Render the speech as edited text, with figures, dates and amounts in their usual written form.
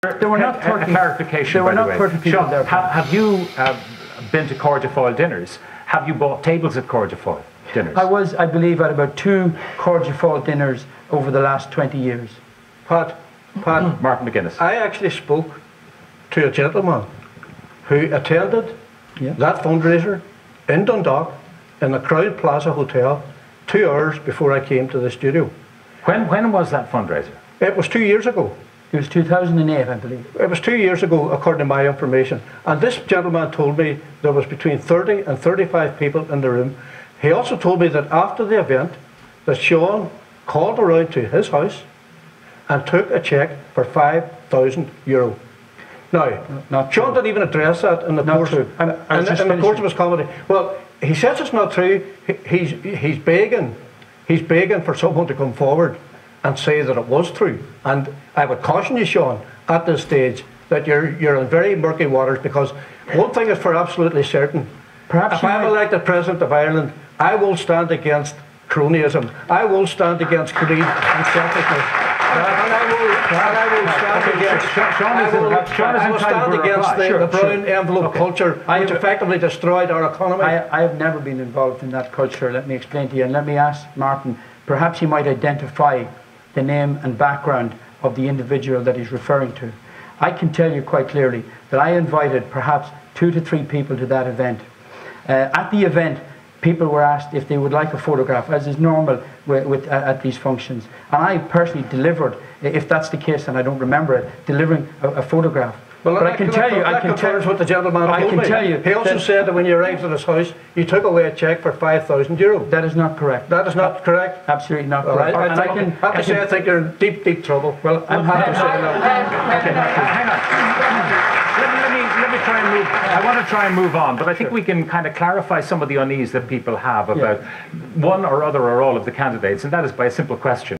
There were not 30, clarification, there were by the not way. 30 people Sean, there. have you been to Cordiafoil dinners? Have you bought tables at Cordiafoil dinners? I believe, at about 2 Cordiafoil dinners over the last 20 years. Pat, Martin McGuinness. I actually spoke to a gentleman who attended that fundraiser in Dundalk in the Crown Plaza Hotel 2 hours before I came to the studio. When was that fundraiser? It was 2 years ago. It was 2008, I believe. It was 2 years ago, according to my information. And this gentleman told me there was between 30 and 35 people in the room. He also told me that after the event, that Sean called around to his house and took a cheque for €5,000. Now, Sean didn't even address that in the course of his comedy. Well, he says it's not true. He's begging for someone to come forward and say that it was true. And I would caution you, Sean, at this stage, that you're in very murky waters, because one thing is for absolutely certain. Perhaps if I'm elected President of Ireland, I will stand against cronyism. I will stand against greed and selfishness. And I will stand against the brown envelope culture, which effectively destroyed our economy. I have never been involved in that culture, let me explain to you. And let me ask Martin, perhaps he might identify the name and background of the individual that he's referring to. I can tell you quite clearly that I invited perhaps 2 to 3 people to that event. At the event, people were asked if they would like a photograph, as is normal at these functions. And I personally delivered, if that's the case and I don't remember it, delivering a photograph. Well, but I can tell you, what the gentleman told me. He also said that when you arrived at his house, you took away a cheque for €5,000. That is not correct. That is not correct? Absolutely not correct. I have to say, I think you're in deep, deep trouble. Well, I'm happy to say that. Okay, hang on. Let me try and move. I want to try and move on, but I think we can kind of clarify some of the unease that people have about one or other or all of the candidates, and that is by a simple question.